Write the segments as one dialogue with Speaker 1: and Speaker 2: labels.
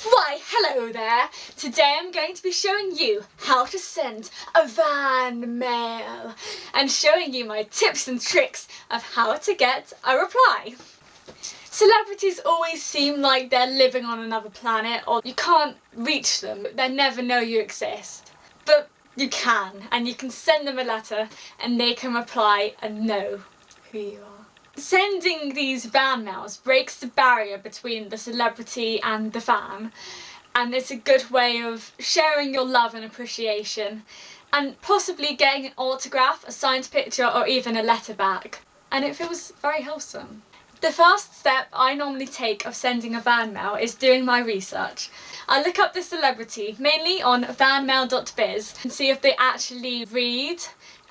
Speaker 1: Why, hello there! Today I'm going to be showing you how to send a van mail and showing you my tips and tricks of how to get a reply. Celebrities always seem like they're living on another planet or you can't reach them. They never know you exist. But you can, and you can send them a letter and they can reply and know who you are. Sending these van mails breaks the barrier between the celebrity and the fan, and it's a good way of sharing your love and appreciation and possibly getting an autograph, a signed picture or even a letter back. And it feels very wholesome. The first step I normally take of sending a van mail is doing my research. I look up the celebrity, mainly on fanmail.biz, and see if they actually read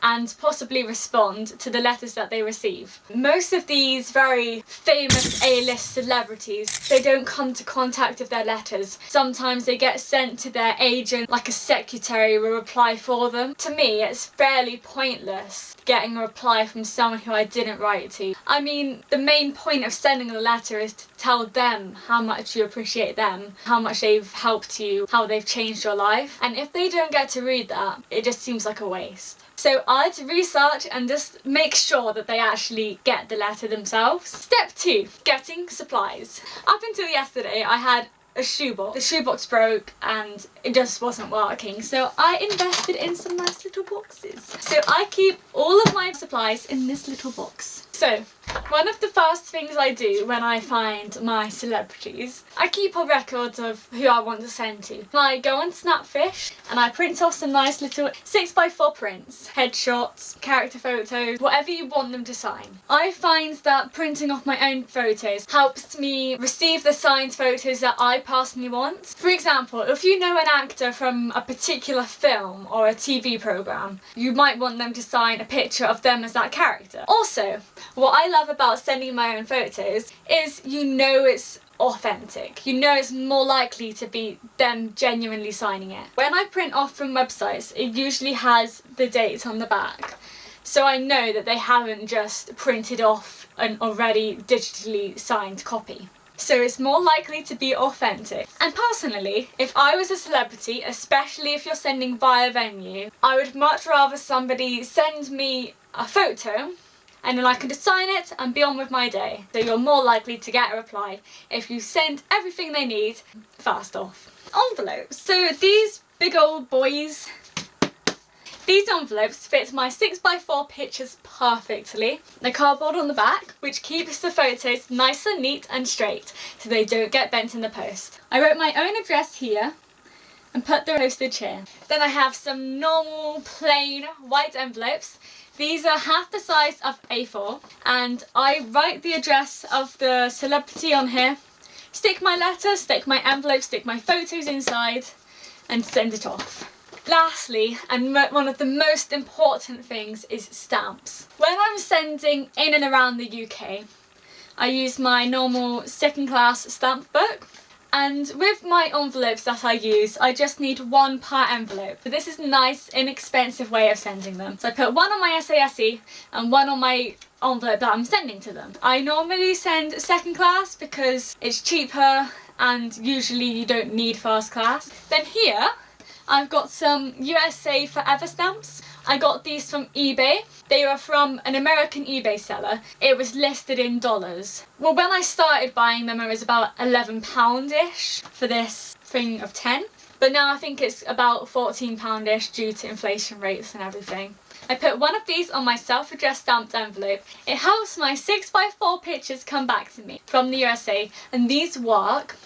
Speaker 1: and possibly respond to the letters that they receive. Most of these very famous A-list celebrities, they don't come to contact with their letters. Sometimes they get sent to their agent, like a secretary will reply for them. To me, it's fairly pointless getting a reply from someone who I didn't write to. I mean, the main point of sending a letter is to tell them how much you appreciate them, how much they've helped you, how they've changed your life. And if they don't get to read that, it just seems like a waste. So I'd research and just make sure that they actually get the letter themselves. Step 2, getting supplies. Up until yesterday, I had a shoebox. The shoebox broke and it just wasn't working, so I invested in some nice little boxes. So I keep all of my supplies in this little box. So one of the first things I do when I find my celebrities, I keep a record of who I want to send to. I go on Snapfish and I print off some nice little 6x4 prints, headshots, character photos, whatever you want them to sign. I find that printing off my own photos helps me receive the signed photos that I personally want. For example, if you know an actor from a particular film or a TV programme, you might want them to sign a picture of them as that character. Also, what I love about sending my own photos is you know it's authentic. You know it's more likely to be them genuinely signing it. When I print off from websites, it usually has the date on the back. So I know that they haven't just printed off an already digitally signed copy. So it's more likely to be authentic. And personally, if I was a celebrity, especially if you're sending via venue, I would much rather somebody send me a photo and then I can just sign it and be on with my day. So you're more likely to get a reply if you send everything they need fast off. Envelopes. So these big old boys, these envelopes fit my 6x4 pictures perfectly. The cardboard on the back, which keeps the photos nice and neat and straight so they don't get bent in the post. I wrote my own address here and put the postage here. Then I have some normal plain white envelopes. These are half the size of A4 and I write the address of the celebrity on here, stick my letter, stick my envelope, stick my photos inside and send it off. Lastly, and one of the most important things, is stamps. When I'm sending in and around the UK, I use my normal second class stamp book. And with my envelopes that I use, I just need one per envelope. So this is a nice, inexpensive way of sending them. So I put one on my SASE and one on my envelope that I'm sending to them. I normally send second class because it's cheaper and usually you don't need first class. Then here, I've got some USA Forever stamps. I got these from eBay. They were from an American eBay seller. It was listed in dollars. Well, when I started buying them, it was about £11-ish for this thing of 10. But now I think it's about £14-ish due to inflation rates and everything. I put one of these on my self-addressed stamped envelope. It helps my 6x4 pictures come back to me from the USA, and these work.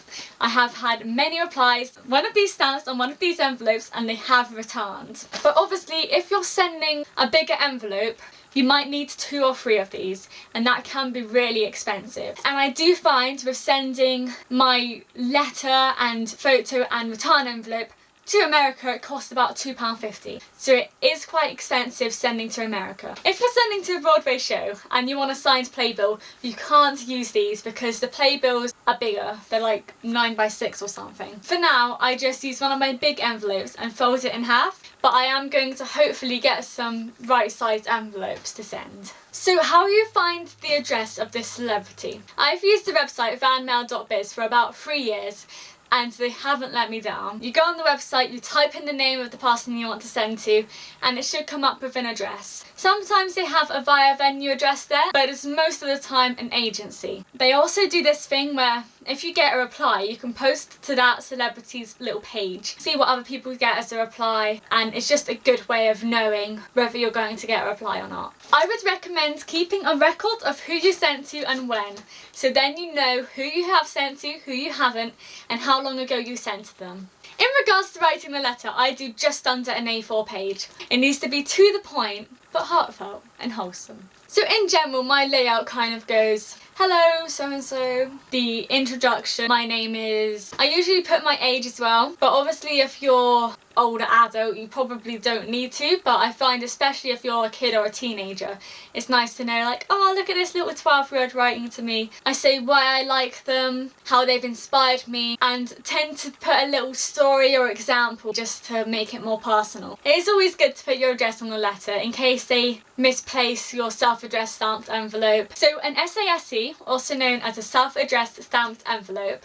Speaker 1: I have had many replies, one of these stamps on one of these envelopes, and they have returned. But obviously, if you're sending a bigger envelope, you might need 2 or 3 of these, and that can be really expensive. And I do find with sending my letter and photo and return envelope to America, it costs about £2.50. So it is quite expensive sending to America. If you're sending to a Broadway show and you want a signed playbill, you can't use these because the playbills are bigger. They're like 9x6 or something. For now, I just use one of my big envelopes and fold it in half, but I am going to hopefully get some right-sized envelopes to send. So how you find the address of this celebrity? I've used the website fanmail.biz for about 3 years. and they haven't let me down. You go on the website, you type in the name of the person you want to send to, and it should come up with an address. Sometimes they have a via venue address there, but it's most of the time an agency. They also do this thing where if you get a reply, you can post to that celebrity's little page, see what other people get as a reply, and it's just a good way of knowing whether you're going to get a reply or not. I would recommend keeping a record of who you sent to and when, so then you know who you have sent to, who you haven't, and how long ago you sent them. In regards to writing the letter, I do just under an A4 page. It needs to be to the point, but heartfelt and wholesome. So in general, my layout kind of goes, hello, so-and-so, the introduction, my name is, I usually put my age as well, but obviously if you're older adult, you probably don't need to, but I find especially if you're a kid or a teenager, it's nice to know like, oh, look at this little 12-year-old writing to me. I say why I like them, how they've inspired me, and tend to put a little story or example just to make it more personal. It is always good to put your address on the letter in case they misplace your self-addressed stamped envelope. So an SASE, also known as a self-addressed stamped envelope,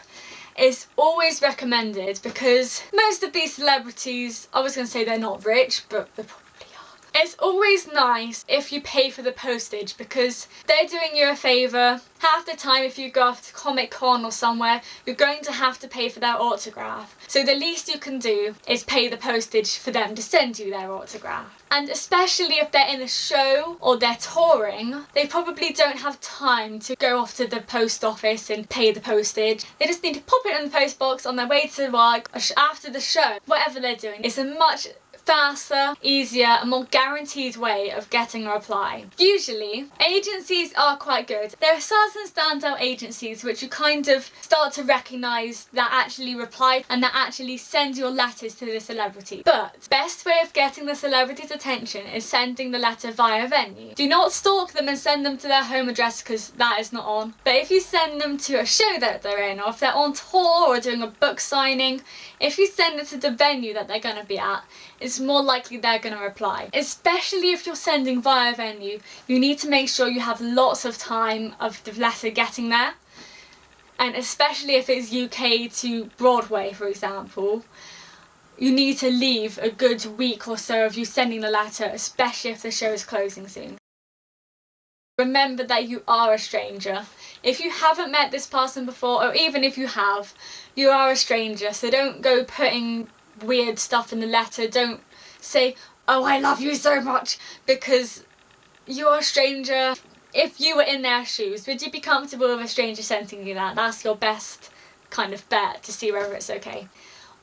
Speaker 1: is always recommended because most of these celebrities, I was going to say they're not rich, but they probably are. It's always nice if you pay for the postage because they're doing you a favour. Half the time if you go off to Comic-Con or somewhere, you're going to have to pay for their autograph. So the least you can do is pay the postage for them to send you their autograph. And especially if they're in a show or they're touring, they probably don't have time to go off to the post office and pay the postage. They just need to pop it in the post box on their way to work or after the show. Whatever they're doing, it's a much faster, easier and more guaranteed way of getting a reply. Usually, agencies are quite good. There are certain standout agencies which you kind of start to recognise that actually reply and that actually send your letters to the celebrity. But the best way of getting the celebrity's attention is sending the letter via venue. Do not stalk them and send them to their home address because that is not on. But if you send them to a show that they're in, or if they're on tour or doing a book signing, if you send it to the venue that they're going to be at, it's more likely they're going to reply. Especially if you're sending via venue, you need to make sure you have lots of time of the letter getting there. And especially if it's UK to Broadway, for example, you need to leave a good week or so of you sending the letter, especially if the show is closing soon. Remember that you are a stranger. If you haven't met this person before, or even if you have, you are a stranger, so don't go putting weird stuff in the letter. Don't say, oh, I love you so much, because you're a stranger. If you were in their shoes, would you be comfortable with a stranger sending you that? That's your best kind of bet to see whether it's okay.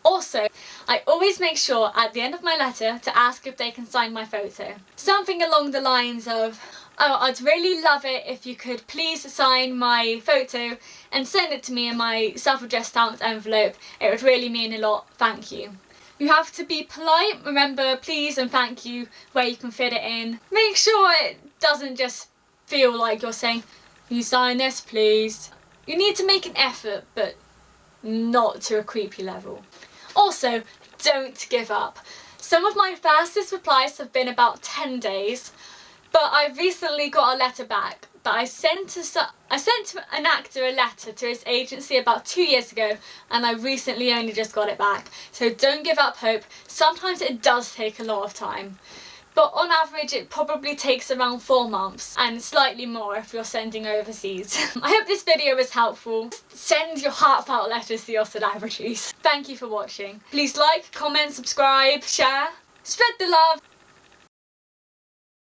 Speaker 1: Also, I always make sure at the end of my letter to ask if they can sign my photo. Something along the lines of, oh, I'd really love it if you could please sign my photo and send it to me in my self-addressed stamped envelope. It would really mean a lot, thank you. You have to be polite, remember please and thank you where you can fit it in. Make sure it doesn't just feel like you're saying, can you sign this please? You need to make an effort, but not to a creepy level. Also, don't give up. Some of my fastest replies have been about 10 days, but I recently got a letter back that I sent an actor a letter to his agency about 2 years ago, and I recently only just got it back. So don't give up hope. Sometimes it does take a lot of time, but on average it probably takes around 4 months and slightly more if you're sending overseas. I hope this video was helpful. Send your heartfelt letters to your celebrities. Thank you for watching. Please like, comment, subscribe, share. Spread the love.